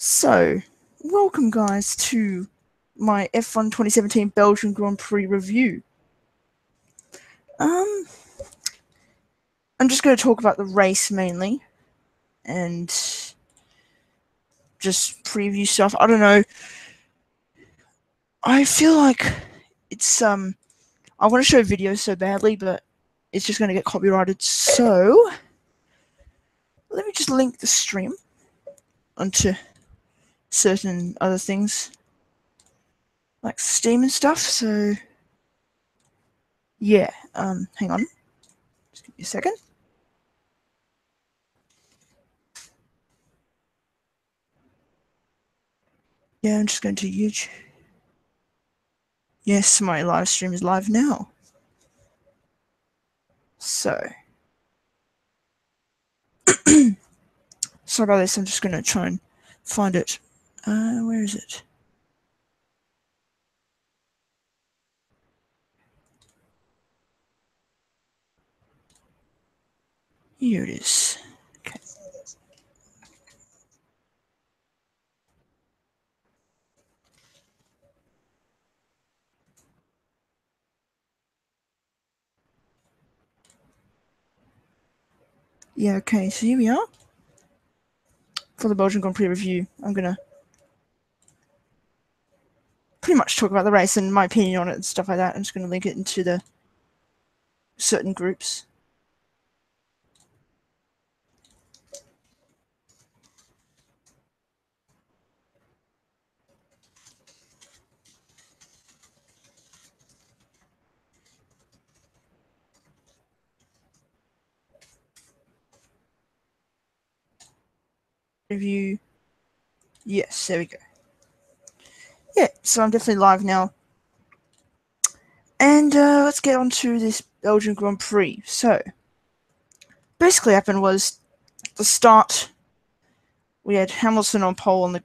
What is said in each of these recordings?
So, welcome guys to my F1 2017 Belgian Grand Prix review. I'm just going to talk about the race mainly, and just preview stuff. I don't know. I feel like it's, I want to show videos so badly, but it's just going to get copyrighted, so let me just link the stream onto certain other things, like Steam and stuff, so yeah, hang on, just give me a second. Yeah, I'm just going to YouTube. Yes, my live stream is live now. So, sorry about this, I'm just going to try and find it. Where is it? Here it is. Okay. Yeah, okay, so here we are. For the Belgian Grand Prix review, I'm going to pretty much talk about the race and my opinion on it and stuff like that. I'm just going to link it into the certain groups. Review. Yes, there we go. Yeah, so I'm definitely live now. And let's get on to this Belgian Grand Prix. So, basically what happened was, the start, we had Hamilton on pole on the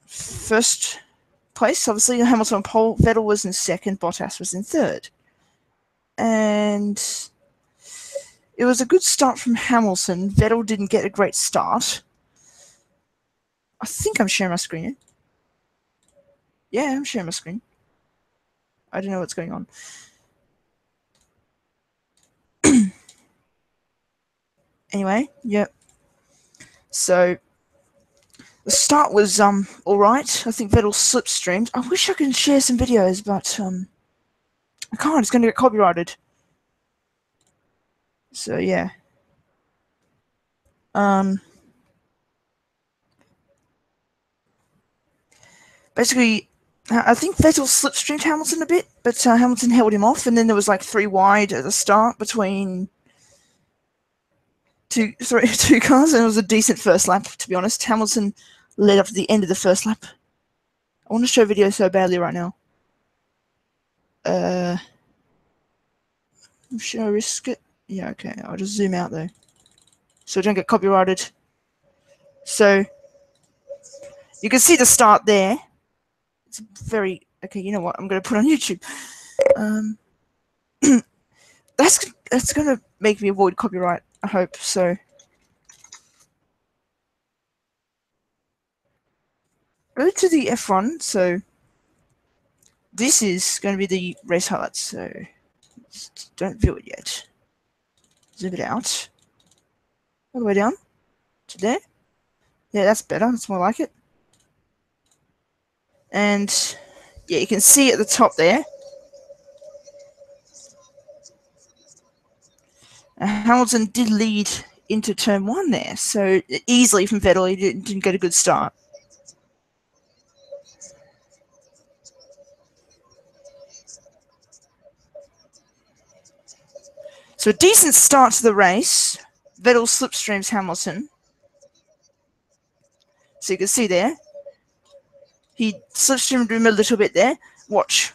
first place. Obviously, Hamilton on pole, Vettel was in second, Bottas was in third. And it was a good start from Hamilton. Vettel didn't get a great start. I think I'm sharing my screen. Yeah, I'm sharing my screen. I don't know what's going on. Anyway, yep. So the start was alright. I think Vettel slipstreamed. I wish I could share some videos, but I can't. It's going to get copyrighted. So yeah. Basically, I think Vettel slipstreamed Hamilton a bit, but Hamilton held him off, and then there was like 3 wide at the start between two cars, and it was a decent first lap, to be honest. Hamilton led up to the end of the first lap. I want to show video so badly right now. Should I risk it? Yeah, okay. I'll just zoom out though, so I don't get copyrighted. So you can see the start there. It's very okay. You know what? I'm going to put on YouTube. That's going to make me avoid copyright, I hope. So go to the F1. So this is going to be the race highlights. So don't view it yet. Zoom it out all the way down to there. Yeah, that's better. That's more like it. And yeah, you can see at the top there, Hamilton did lead into turn 1 there, so easily from Vettel. He didn't get a good start. So a decent start to the race. Vettel slipstreams Hamilton. So you can see there, he slipstreamed him a little bit there. Watch.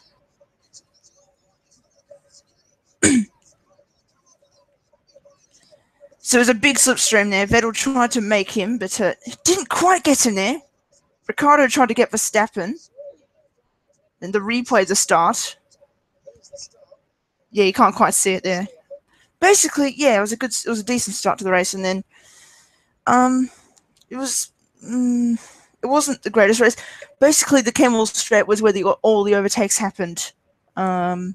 So there's a big slipstream there. Vettel tried to make him, but he didn't quite get him there. Ricciardo tried to get Verstappen. And the replay the start. Yeah, you can't quite see it there. Basically, yeah, it was a decent start to the race, and then it was it wasn't the greatest race. Basically, the Camel Straight was where all the overtakes happened. But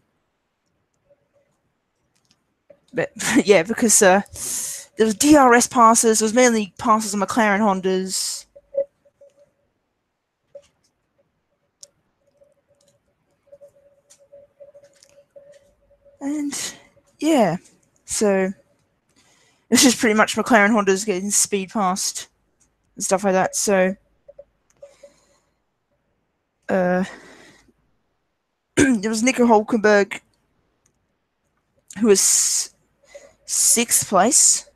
yeah, because there was DRS passes. There was mainly passes on McLaren Hondas. And yeah, so it's just pretty much McLaren Hondas getting speed past and stuff like that. So there was Nico Hulkenberg, who was 6th place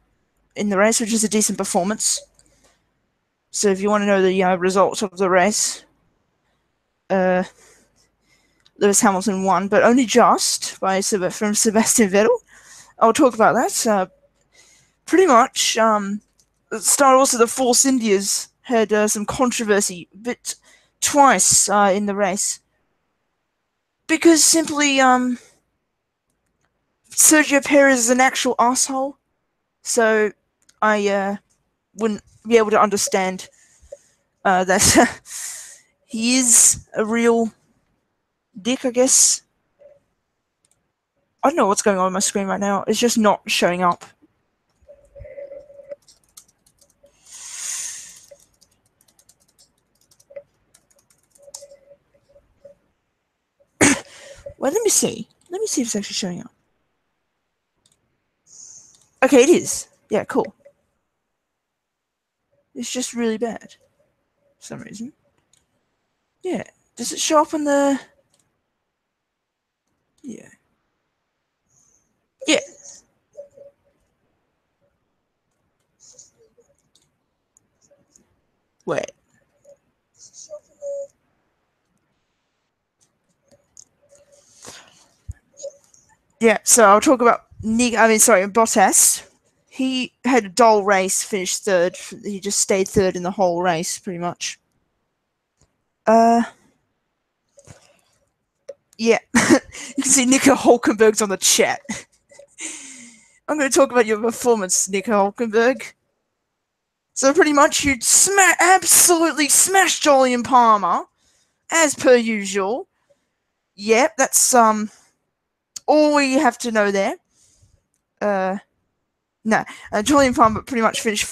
in the race, which is a decent performance. So if you want to know the results of the race, Lewis Hamilton won, but only just from Sebastian Vettel. I'll talk about that. Pretty much, the start also the Force Indias had some controversy, but twice in the race, because simply Sergio Perez is an actual asshole. So I wouldn't be able to understand that he is a real dick, I guess. I don't know what's going on my screen right now. It's just not showing up. Well, let me see. Let me see if it's actually showing up. Okay, it is. Yeah, cool. It's just really bad for some reason. Yeah. Does it show up on the... Yeah. Yeah. Wait. Yeah, so I'll talk about Bottas. He had a dull race, finished 3rd. He just stayed 3rd in the whole race, pretty much. Yeah. You can see Nico Hulkenberg's on the chat. I'm going to talk about your performance, Nico Hulkenberg. So pretty much you absolutely smashed Jolyon Palmer, as per usual. Yep, that's all we have to know there. No, Jolyon Palmer pretty much finished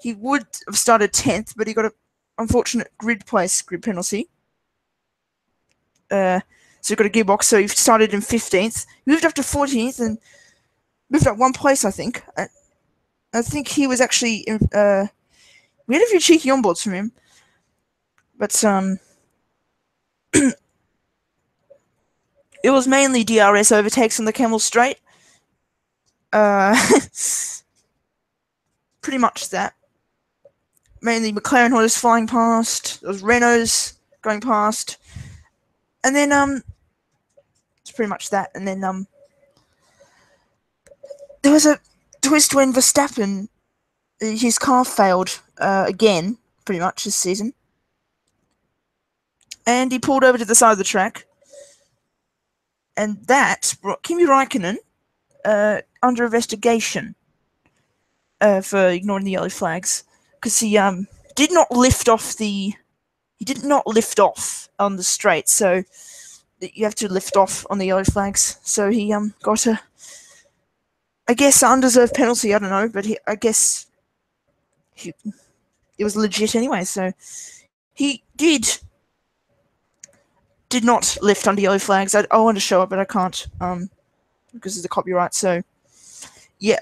he would have started 10th, but he got an unfortunate grid penalty. So he got a gearbox, so he started in 15th, moved up to 14th, and moved up 1 place, I think. I think he was actually we had a few cheeky onboards from him, but it was mainly DRS overtakes on the Camel Straight. Pretty much that. Mainly McLaren Hondas flying past. There was Renaults going past, and then it's pretty much that. And then there was a twist when Verstappen, his car failed again, pretty much this season, and he pulled over to the side of the track, and that brought Kimi Räikkönen under investigation for ignoring the yellow flags, because he did not lift off on the straight, so you have to lift off on the yellow flags. So he got a, I guess, undeserved penalty. I don't know, but I guess it was legit anyway. So he did not lift under yellow flags. I want to show it, but I can't because of the copyright. So yeah,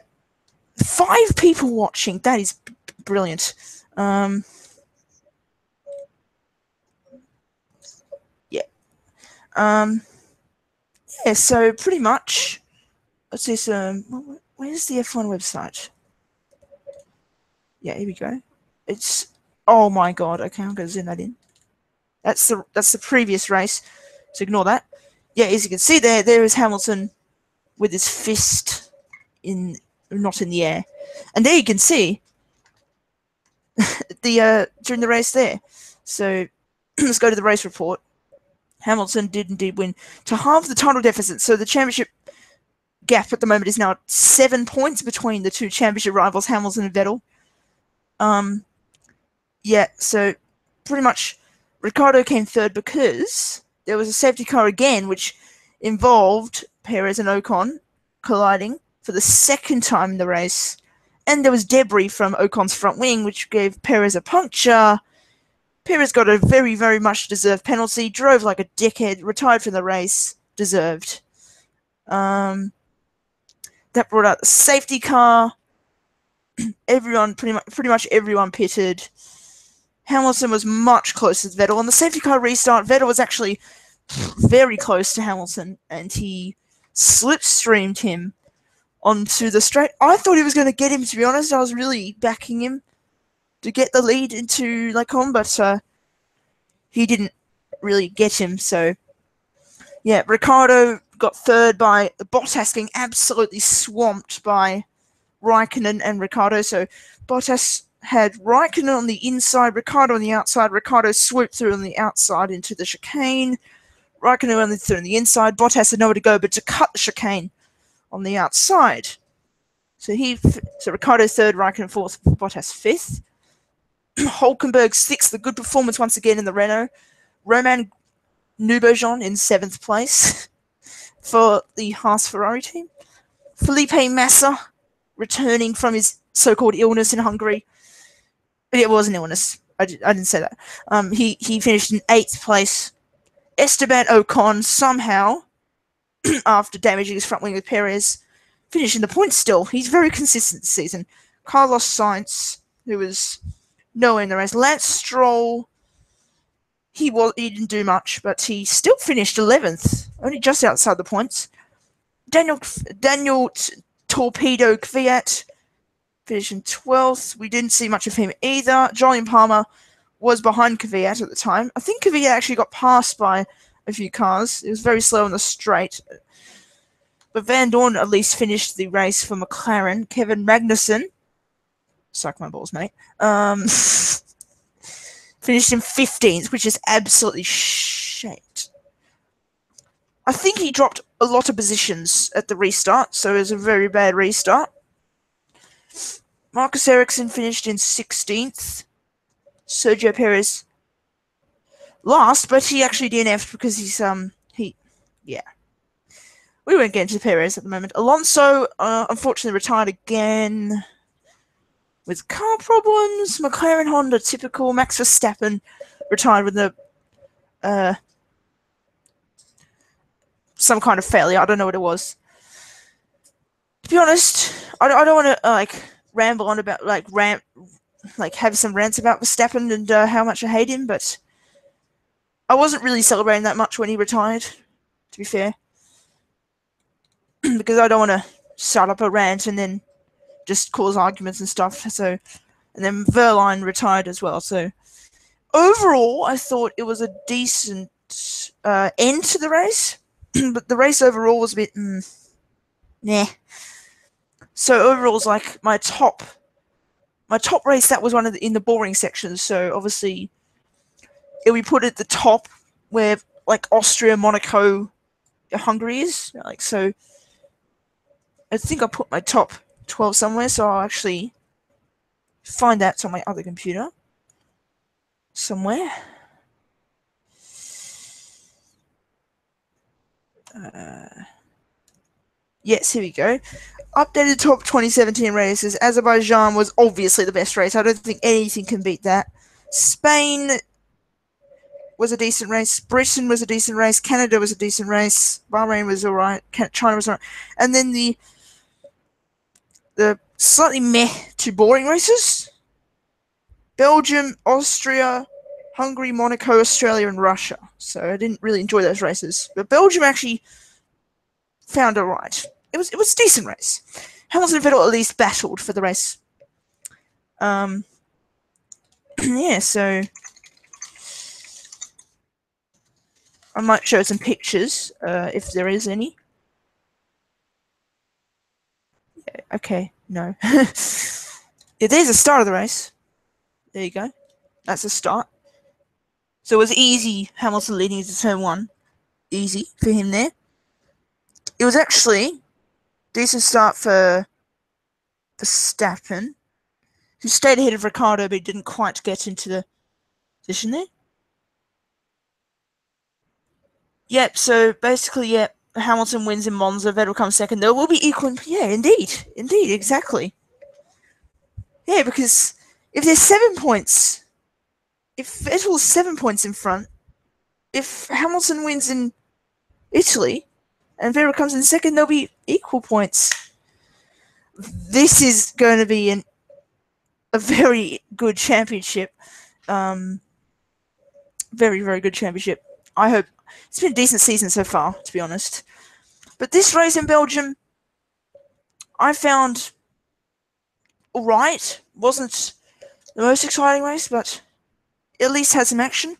5 people watching. That is brilliant. Yeah, so pretty much, let's see some, where's the F1 website? Yeah, here we go. It's, oh my god, okay, I'm going to zoom that in. That's the previous race, so ignore that. Yeah, as you can see there is Hamilton with his fist not in the air. And there you can see during the race there. So let's go to the race report. Hamilton did indeed win to halve the title deficit. So the championship gap at the moment is now 7 points between the two championship rivals, Hamilton and Vettel. Yeah, so pretty much Ricciardo came third because there was a safety car again, which involved Perez and Ocon colliding for the second time in the race. And there was debris from Ocon's front wing, which gave Perez a puncture. Perez got a very, very much deserved penalty, drove like a dickhead, retired from the race, deserved. That brought out the safety car. Everyone, pretty much everyone pitted. Hamilton was much closer to Vettel. On the safety car restart, Vettel was actually very close to Hamilton, and he slipstreamed him onto the straight. I thought he was going to get him, to be honest. I was really backing him to get the lead into Lecom, but he didn't really get him. So, yeah, Ricciardo got third by Bottas getting absolutely swamped by Raikkonen and Ricciardo. So Bottas had Raikkonen on the inside, Ricciardo on the outside. Ricciardo swooped through on the outside into the chicane. Raikkonen only through on the inside. Bottas had nowhere to go but to cut the chicane on the outside. So Ricciardo third, Raikkonen fourth, Bottas fifth. Hulkenberg sixth, a good performance once again in the Renault. Romain Grosjean in seventh place for the Haas Ferrari team. Felipe Massa returning from his so-called illness in Hungary. It was an illness. I didn't say that. He finished in eighth place. Esteban Ocon somehow, after damaging his front wing with Perez, finishing the points still. He's very consistent this season. Carlos Sainz, who was nowhere in the race. Lance Stroll, he didn't do much, but he still finished 11th, only just outside the points. Daniel Torpedo Kvyat finished in 12th. We didn't see much of him either. Jolyon Palmer was behind Kvyat at the time. I think Kvyat actually got passed by a few cars. It was very slow on the straight. But Van Dorn at least finished the race for McLaren. Kevin Magnussen, suck my balls, mate, finished in 15th, which is absolutely shit. I think he dropped a lot of positions at the restart, so it was a very bad restart. Marcus Ericsson finished in 16th. Sergio Perez last, but he actually DNF'd because yeah. We won't get into Perez at the moment. Alonso, unfortunately, retired again with car problems. McLaren Honda, typical. Max Verstappen retired with some kind of failure. I don't know what it was. To be honest, I don't want to ramble on about have some rants about Verstappen and how much I hate him, but I wasn't really celebrating that much when he retired, to be fair. Because I don't want to start up a rant and then just cause arguments and stuff. So, and then Verline retired as well. So, overall, I thought it was a decent end to the race, but the race overall was a bit nah. So overall, it's like my top race. That was one of in the boring sections. So obviously, if we put it at the top where like Austria, Monaco, Hungary is so. I think I put my top 12 somewhere, so I'll actually find that on my other computer somewhere. Yes, here we go. Updated top 2017 races. Azerbaijan was obviously the best race. I don't think anything can beat that. Spain was a decent race. Britain was a decent race. Canada was a decent race. Bahrain was alright. China was alright. And then the slightly meh to boring races. Belgium, Austria, Hungary, Monaco, Australia, and Russia. So I didn't really enjoy those races. But Belgium actually found it right. It was a decent race. Hamilton and Vettel at least battled for the race. Yeah, so I might show some pictures if there is any. Okay, no. Yeah, there's the start of the race. There you go. That's the start. So it was easy, Hamilton leading into turn 1. Easy for him there. It was actually decent start for Verstappen, who stayed ahead of Ricciardo but didn't quite get into the position there. Yep, so basically, yep, Hamilton wins in Monza, Vettel comes second. There will be equal. Yeah, indeed, exactly. Yeah, because if there's 7 points, if Vettel's 7 points in front, if Hamilton wins in Italy and Vettel comes in second, there'll be equal points. This is going to be a very good championship. Very, very good championship. I hope. It's been a decent season so far, to be honest. But this race in Belgium, I found alright. Wasn't the most exciting race, but at least had some action.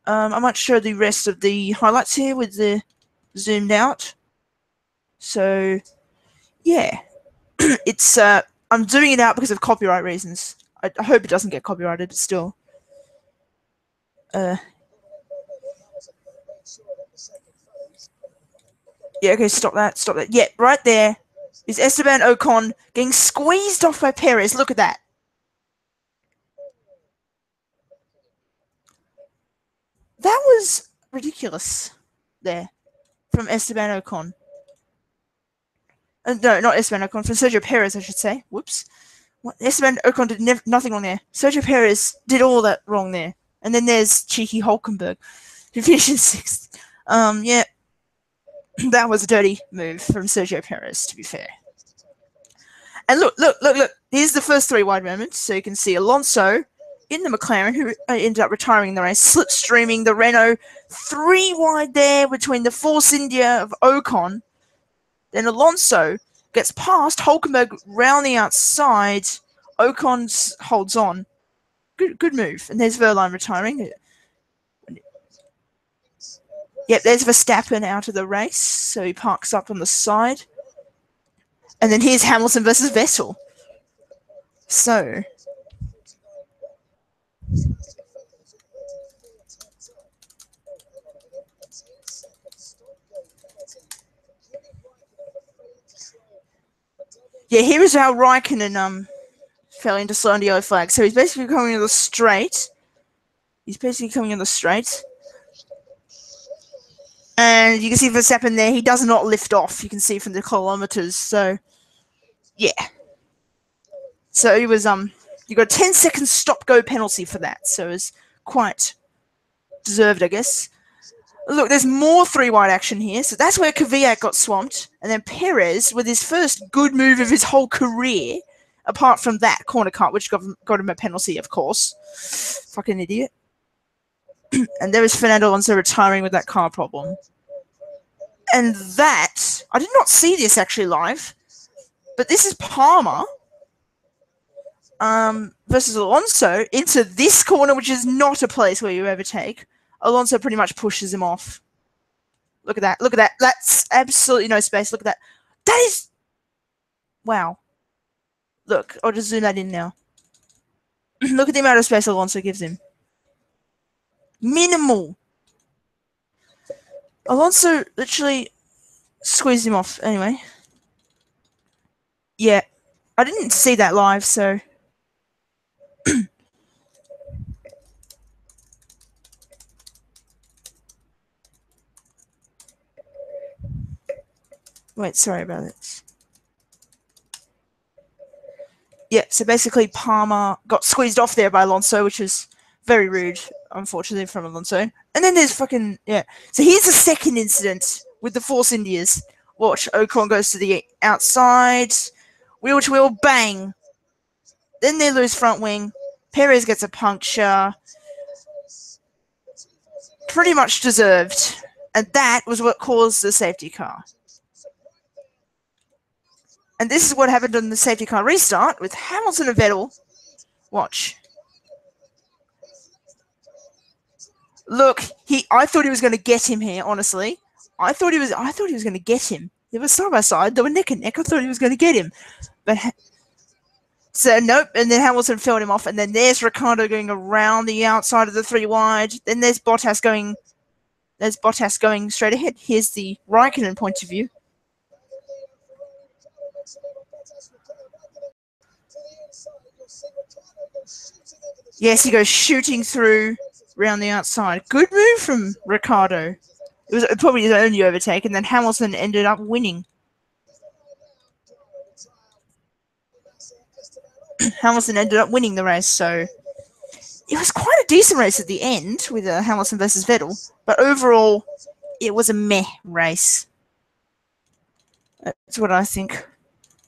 I might show the rest of the highlights here with the zoomed out. So, yeah. It's, I'm doing it out because of copyright reasons. I hope it doesn't get copyrighted, but still. Yeah, okay, stop that. Yeah, right there is Esteban Ocon getting squeezed off by Perez. Look at that. That was ridiculous there from Esteban Ocon. No, not Esteban Ocon, from Sergio Perez, I should say. Whoops. Esteban Ocon did nothing wrong there. Sergio Perez did all that wrong there. And then there's cheeky Hulkenberg, who finished in 6th. Yeah. That was a dirty move from Sergio Perez, to be fair. And look. Here's the first 3 wide moments. So you can see Alonso in the McLaren, who ended up retiring in the race, slipstreaming the Renault. 3 wide there between the Force India of Ocon. Then Alonso gets past Hulkenberg round the outside. Ocon holds on. Good move. And there's Verline retiring. Yep, there's Verstappen out of the race. So he parks up on the side. And then here's Hamilton versus Vettel. So, yeah, here is how Raikkonen fell into slow on the yellow flag. So he's basically coming on the straight. And you can see Verstappen there. He does not lift off. You can see from the kilometers. So, yeah. So he was you got a 10-second stop-go penalty for that. So it was quite deserved, I guess. Look, there's more 3-wide action here. So that's where Kvyat got swamped. And then Perez, with his first good move of his whole career, apart from that corner cut, which got him a penalty, of course. Fucking idiot. And there is Fernando Alonso retiring with that car problem. And that, I did not see this actually live, but this is Palmer versus Alonso into this corner, which is not a place where you overtake. Alonso pretty much pushes him off. Look at that. That's absolutely no space. Look at that. That is... Wow. Look, I'll just zoom that in now. Look at the amount of space Alonso gives him. Minimal. Alonso literally squeezed him off. Anyway. Yeah. I didn't see that live, so... Wait, sorry about this. Yeah, so basically Palmer got squeezed off there by Alonso, which was very rude, unfortunately, from Alonso. And then there's fucking... Yeah. So here's the second incident with the Force Indias. Watch, Ocon goes to the outside. Wheel to wheel, bang. Then they lose front wing. Perez gets a puncture. Pretty much deserved. And that was what caused the safety car. And this is what happened on the safety car restart with Hamilton and Vettel. Watch. Look, I thought he was going to get him here, honestly. I thought he was going to get him. They were side by side. They were neck and neck. I thought he was going to get him. But so nope, and then Hamilton felled him off, and then there's Ricciardo going around the outside of the 3 wide. Then there's Bottas going straight ahead. Here's the Raikkonen point of view. Yes, he goes shooting through around the outside. Good move from Ricciardo. It was probably his only overtake, and then Hamilton ended up winning. Hamilton ended up winning the race, so it was quite a decent race at the end with Hamilton versus Vettel. But overall, it was a meh race. That's what I think.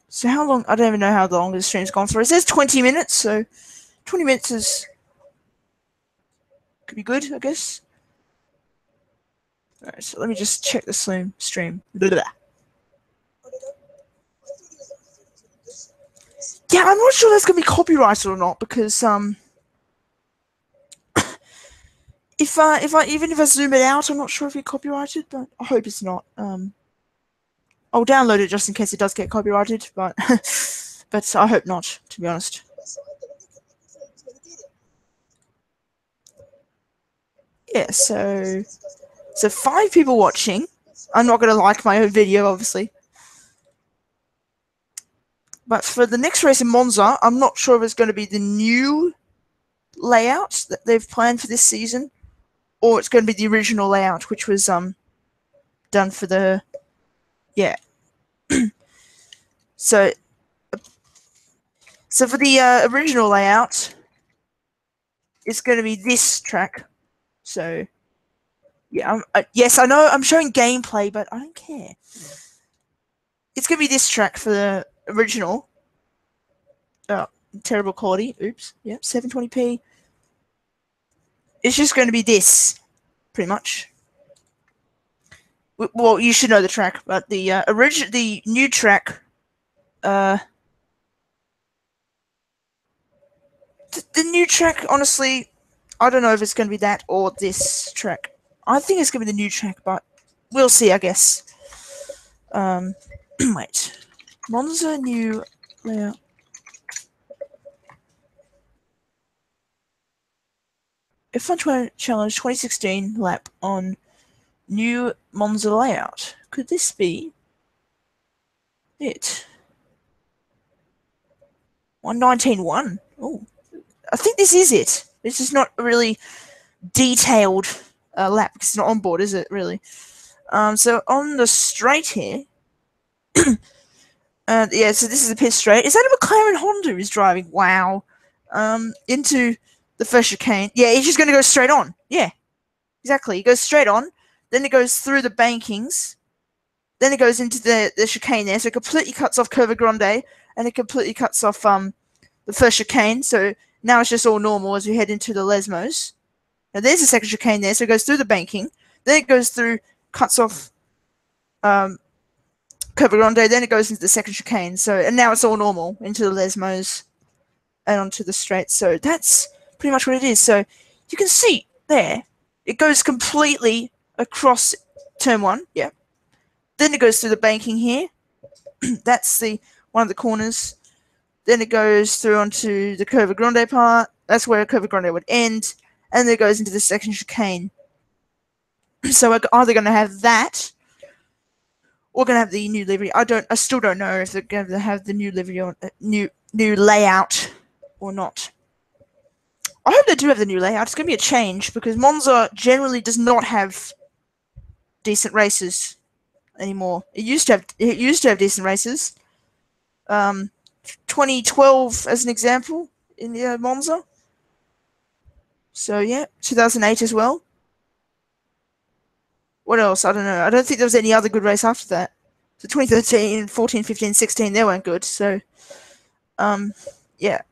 So how long? I don't even know how long the stream's gone for. It says 20 minutes, so 20 minutes is could be good, I guess. Alright, so let me just check the stream. Blah, blah. Yeah, I'm not sure that's gonna be copyrighted or not because if I zoom it out, I'm not sure if it's copyrighted, but I hope it's not. I'll download it just in case it does get copyrighted, but but I hope not, to be honest. Yeah, so 5 people watching. I'm not going to like my own video, obviously. But for the next race in Monza, I'm not sure if it's going to be the new layout that they've planned for this season, or it's going to be the original layout, which was done for the so for the original layout, it's going to be this track. So yeah, yes, I know I'm showing gameplay, but I don't care. It's going to be this track for the original. Oh, terrible quality. Oops. Yep, 720p. It's just going to be this, pretty much. Well, you should know the track, but the new track, the new track, honestly, I don't know if it's going to be that or this track. I think it's going to be the new track, but we'll see, I guess. Wait. Monza new layout. F1 Challenge 2016 lap on new Monza layout. Could this be it? 119.1. Oh, I think this is it. This is not a really detailed lap because it's not on board, is it? Really? So on the straight here. Yeah, so this is a pit straight. Is that a McLaren Honda who's driving? Wow. Into the first chicane. Yeah, he's just going to go straight on. Yeah, exactly. He goes straight on. Then it goes through the bankings. Then it goes into the chicane there. So it completely cuts off Curva Grande. And it completely cuts off the first chicane. So now it's just all normal as we head into the Lesmos. Now there's the second chicane there. So it goes through the banking. Then it goes through, cuts off Curva Grande. Then it goes into the second chicane. So, and now it's all normal into the Lesmos and onto the straight. So that's pretty much what it is. So you can see there, it goes completely across turn 1. Yeah. Then it goes through the banking here. That's one of the corners. Then it goes through onto the Curva Grande part. That's where Curva Grande would end. And then it goes into the second chicane. So we're either going to have that, or going to have the new livery. I still don't know if they're going to have the new livery or new layout or not. I hope they do have the new layout. It's going to be a change because Monza generally does not have decent races anymore. It used to have decent races. 2012 as an example in the Monza. So yeah, 2008 as well. What else? I don't know. I don't think there was any other good race after that. So 2013, 14, 15, 16, they weren't good. So, yeah.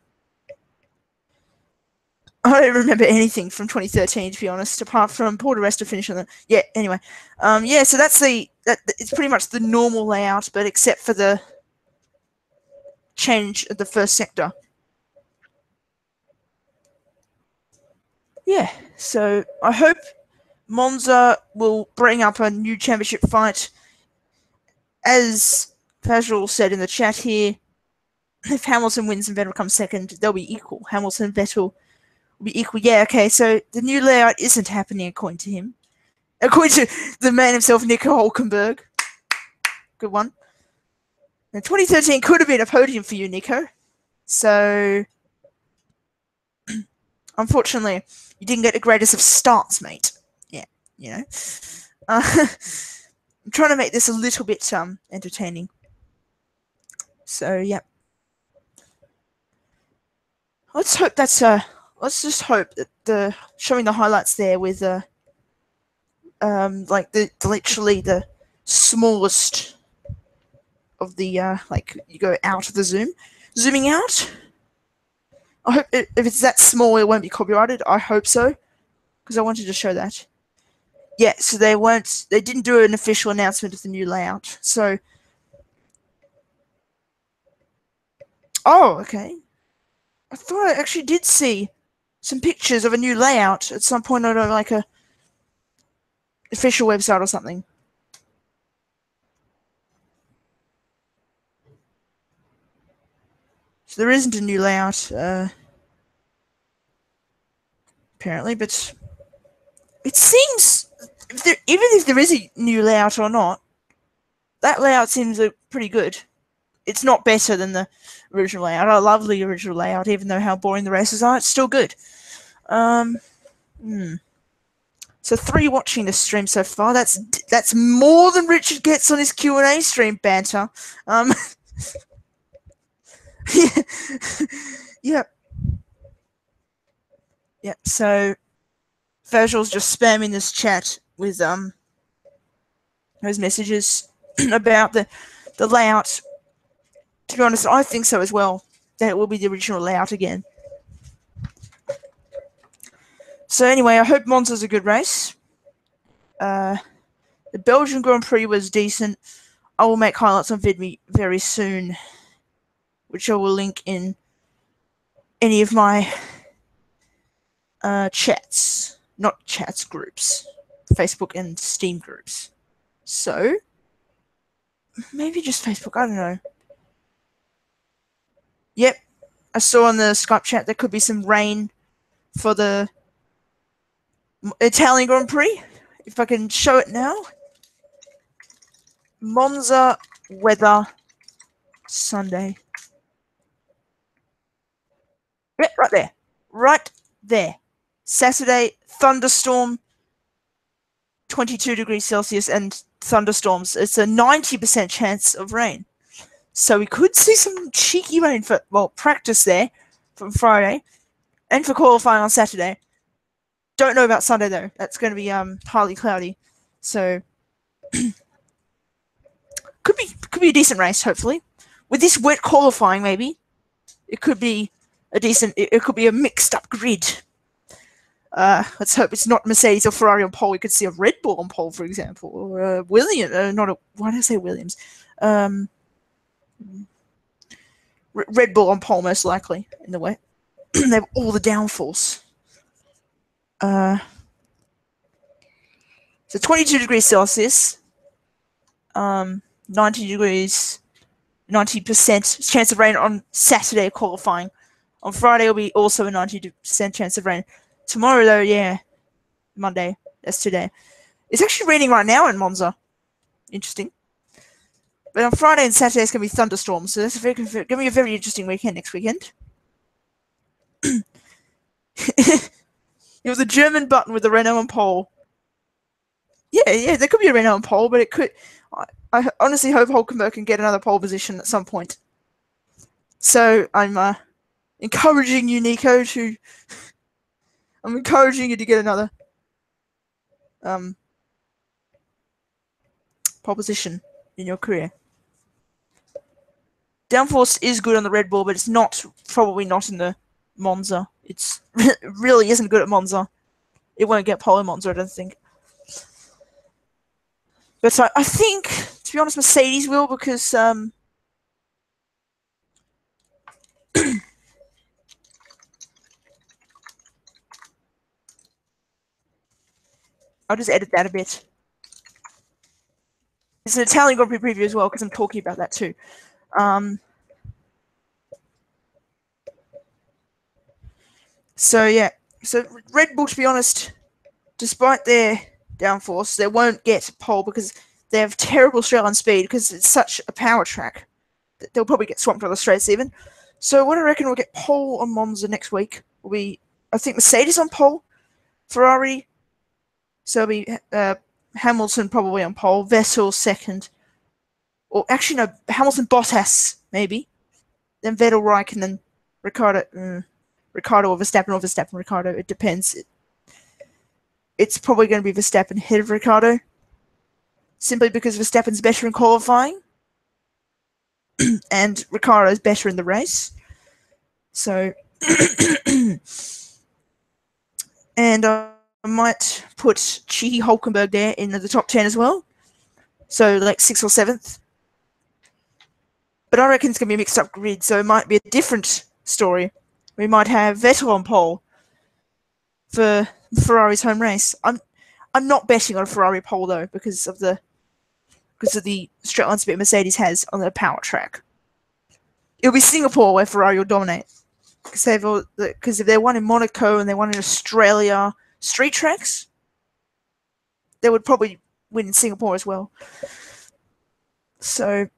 I don't remember anything from 2013, to be honest, apart from Porto Resta finish on the... Yeah, anyway. Yeah, so that's it's pretty much the normal layout, but except for the change of the first sector. Yeah, so I hope Monza will bring up a new championship fight. As Fazrul said in the chat here, if Hamilton wins and Vettel comes second, they'll be equal. Hamilton and Vettel will be equal. Yeah, okay, so the new layout isn't happening according to him. According to the man himself, Nico Hülkenberg. Good one. Now, 2013 could have been a podium for you, Nico. So, Unfortunately, you didn't get the greatest of starts, mate. Yeah, you know. I'm trying to make this a little bit entertaining. So yeah. Let's hope that's let's just hope that the showing the highlights there with like literally the smallest of the like you go out of the zooming out. I hope if it's that small it won't be copyrighted. I hope so, because I wanted to show that. Yeah, so they didn't do an official announcement of the new layout. So oh, okay. I thought I actually did see some pictures of a new layout at some point on like a official website or something. So there isn't a new layout, apparently, but it seems, even if there is a new layout or not, that layout seems pretty good. It's not better than the original layout. I love the original layout, even though how boring the races are. It's still good. So 3 watching this stream so far. That's more than Richard gets on his Q&A stream banter. Yeah. Yeah. So Virgil's just spamming this chat with those messages about the layout. To be honest, I think so as well. That it will be the original layout again. So anyway, I hope Monza's a good race. The Belgian Grand Prix was decent. I will make highlights on VidMe very soon, which I will link in any of my chats. Not chats, groups. Facebook and Steam groups. So, maybe just Facebook, I don't know. Yep, I saw on the Skype chat there could be some rain for the Italian Grand Prix. If I can show it now. Monza weather Sunday. Yep, right there. Right there. Saturday, thunderstorm, 22 degrees Celsius and thunderstorms. It's a 90% chance of rain. So we could see some cheeky rain for, well, practice there from Friday and for qualifying on Saturday. Don't know about Sunday, though. That's going to be highly cloudy. So could be a decent race, hopefully. With this wet qualifying, maybe it could be a decent. It could be a mixed-up grid. Let's hope it's not Mercedes or Ferrari on pole. We could see a Red Bull on pole, for example, or Williams. Why did I say Williams? Red Bull on pole, most likely in the wet. They have all the downforce. So 22 degrees Celsius, 90 degrees, 90% chance of rain on Saturday qualifying. On Friday will be also a 90% chance of rain. Tomorrow, though, yeah, Monday, that's today. It's actually raining right now in Monza. Interesting. But on Friday and Saturday, it's going to be thunderstorms, so that's going to be a very interesting weekend next weekend. It was a German button with the Renault on pole. Yeah, there could be a Renault on pole, but it could. I honestly hope Hulkenberg can get another pole position at some point. So I'm encouraging you, Nico, to. I'm encouraging you to get another pole position in your career. Downforce is good on the Red Bull, but it's probably not in the Monza. It really isn't good at Monza. It won't get pole in Monza, I don't think. But I think, to be honest, Mercedes will, because I'll just edit that a bit. It's an Italian Grand Prix preview as well, because I'm talking about that too. So yeah, so Red Bull, to be honest, despite their downforce, they won't get pole because they have terrible straight line speed because it's such a power track. They'll probably get swamped on the straights even. So what I reckon we'll get pole on Monza next week will be I think Mercedes on pole, Ferrari. So it'll be Hamilton probably on pole, Vettel second. Or actually, no, Hamilton, Bottas, maybe. Then Vettel, Raikkonen, Ricciardo, Ricciardo or Verstappen, Ricciardo. It depends. It's probably going to be Verstappen ahead of Ricciardo. Simply because Verstappen's better in qualifying. And Ricciardo's better in the race. So... and I might put cheeky Hulkenberg there in the top 10 as well. So, like, 6th or 7th. But I reckon it's going to be a mixed-up grid, so it might be a different story. We might have Vettel on pole for Ferrari's home race. I'm not betting on a Ferrari pole, though, because of the straight line speed Mercedes has on the power track. It'll be Singapore where Ferrari will dominate. Because if they won in Monaco and they won in Australia street tracks, they would probably win in Singapore as well. So,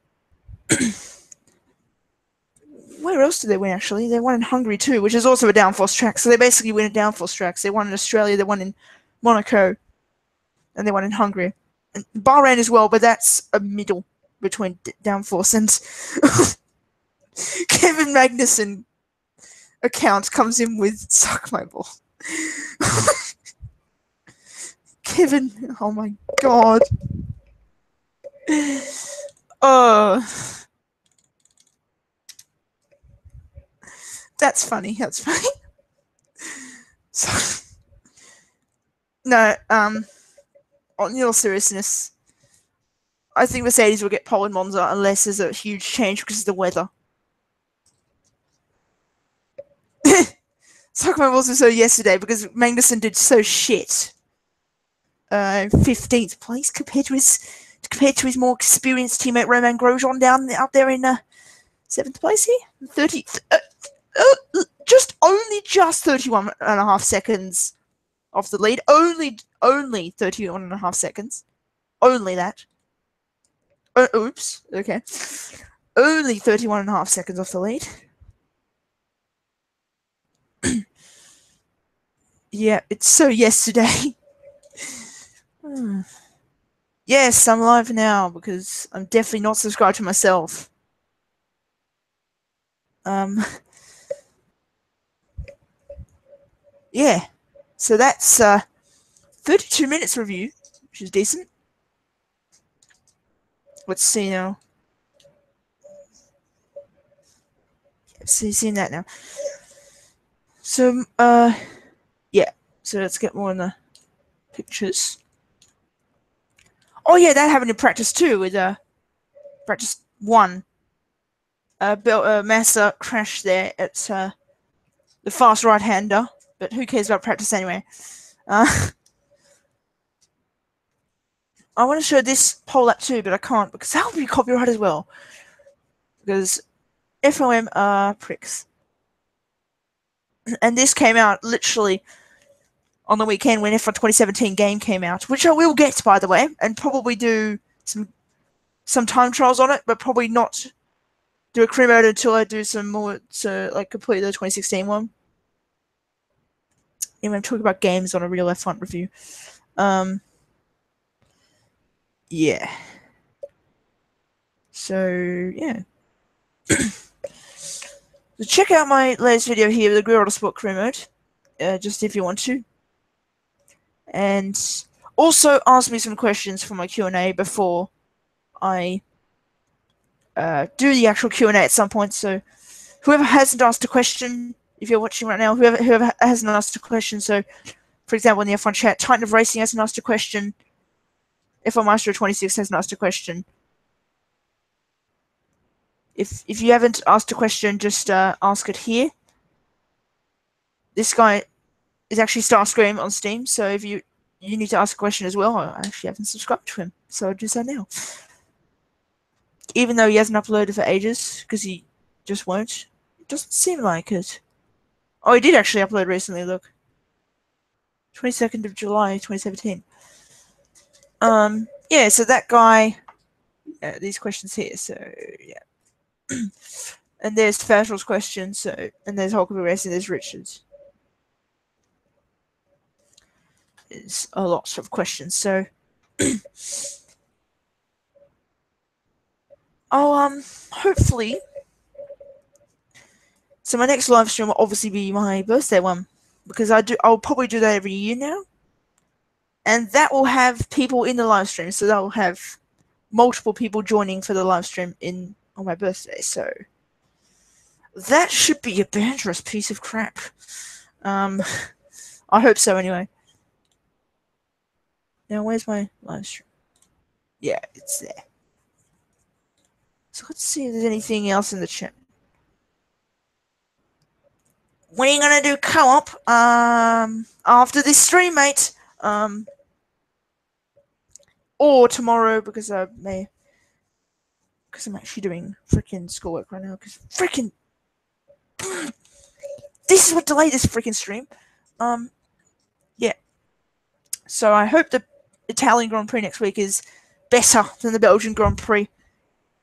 where else did they win, actually? They won in Hungary too, which is also a downforce track. So they basically win at downforce tracks. They won in Australia, they won in Monaco, and they won in Hungary. And Bahrain as well, but that's a middle between downforce and Kevin Magnussen account comes in with suck my ball. Kevin, oh my god. That's funny. So, no, on all seriousness, I think Mercedes will get pole in Monza unless there's a huge change because of the weather. Suck my balls also yesterday because Magnussen did so shit. 15th place compared to his more experienced teammate Romain Grosjean out there in 7th place here. 30, just 31.5 seconds off the lead. Only 31.5 seconds. Only that. Oops. Okay. Only 31.5 seconds off the lead. Yeah, it's so yesterday. Yes, I'm live now because I'm definitely not subscribed to myself. Yeah, so that's 32 minutes review, which is decent. Let's see now. Seeing that now. So, yeah. So let's get more in the pictures. Oh yeah, that happened in practice too with practice 1. Massa crashed there at the fast right-hander, but who cares about practice anyway? I want to show this pole lap too, but I can't because that will be copyright as well. Because FOM are pricks. And this came out literally on the weekend when F1 2017 game came out, which I will get, by the way, and probably do some time trials on it, but probably not do a career mode until I do some more to like complete the 2016 one. Anyway, I'm talking about games on a real F1 review. Yeah. So, yeah. So check out my latest video here with the Ricciardo Sport career mode, just if you want to. And also ask me some questions for my Q&A before I do the actual Q&A at some point. So whoever hasn't asked a question, if you're watching right now, whoever hasn't asked a question, so for example in the F1 chat, Titan of Racing hasn't asked a question, F1 Master 26 hasn't asked a question. If you haven't asked a question, just ask it here. This guy is actually Starscream on Steam, so if you need to ask a question as well, I actually haven't subscribed to him, so I'll do so now. Even though he hasn't uploaded for ages, because he just won't. It doesn't seem like it. Oh, he did actually upload recently, look. 22nd of July, 2017. Yeah, so that guy, these questions here, so yeah. And there's Fertel's question, so, and there's Hulkenberg Racing, there's Richards. is a lot of questions. So I'll hopefully. So my next live stream will obviously be my birthday one, because I'll probably do that every year now, and that will have people in the live stream. So that will have multiple people joining for the live stream on my birthday. So that should be a dangerous piece of crap. I hope so anyway. Now, where's my live stream? Yeah, it's there. So let's see if there's anything else in the chat. When are you gonna do co-op? After this stream, mate. Or tomorrow, because I'm actually doing freaking schoolwork right now. Because freaking, this is what delayed this freaking stream. Yeah. So I hope the Italian Grand Prix next week is better than the Belgian Grand Prix.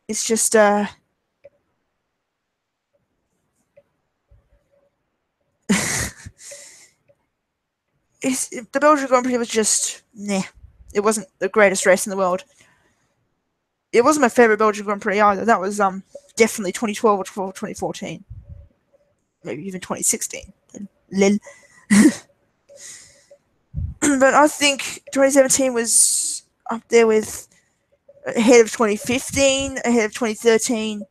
It's just the Belgian Grand Prix was just It wasn't the greatest race in the world. It wasn't my favorite Belgian Grand Prix either. That was definitely 2012 or 2014, maybe even 2016. Lil. But I think 2017 was up there with ahead of 2015, ahead of 2013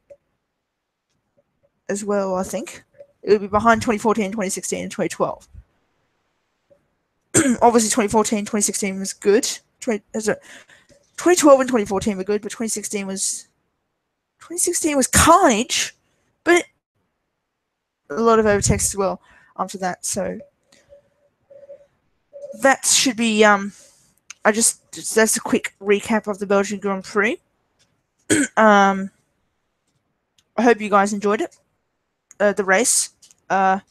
as well. I think it would be behind 2014, 2016, and 2012. Obviously, 2014, 2016 was good. 2012 and 2014 were good, but 2016 was carnage, but a lot of overtakes as well after that. So that should be that's a quick recap of the Belgian Grand Prix. I hope you guys enjoyed it, the race. I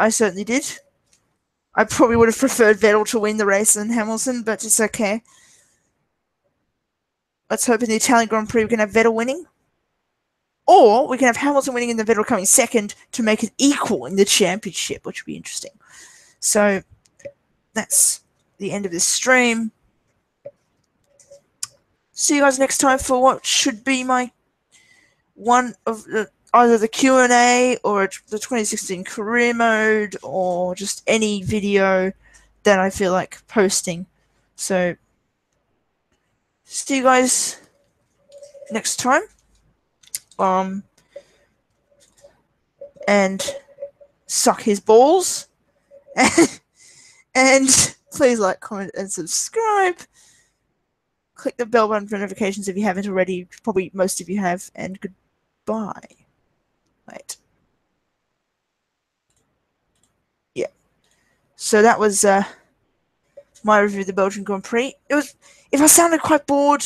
certainly did. I probably would have preferred Vettel to win the race than Hamilton, but it's okay. Let's hope in the Italian Grand Prix we can have Vettel winning. Or we can have Hamilton winning and then Vettel coming second to make it equal in the championship, which would be interesting. So that's the end of this stream. See you guys next time for what should be my one of either the Q&A or the 2016 career mode, or just any video that I feel like posting. So see you guys next time. And suck his balls. And please like, comment, and subscribe. Click the bell button for notifications if you haven't already. Probably most of you have. And goodbye. Wait. Yeah. So that was my review of the Belgian Grand Prix. If I sounded quite bored,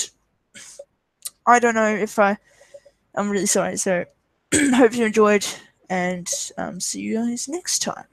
I don't know if I'm really sorry. So hope you enjoyed, and see you guys next time.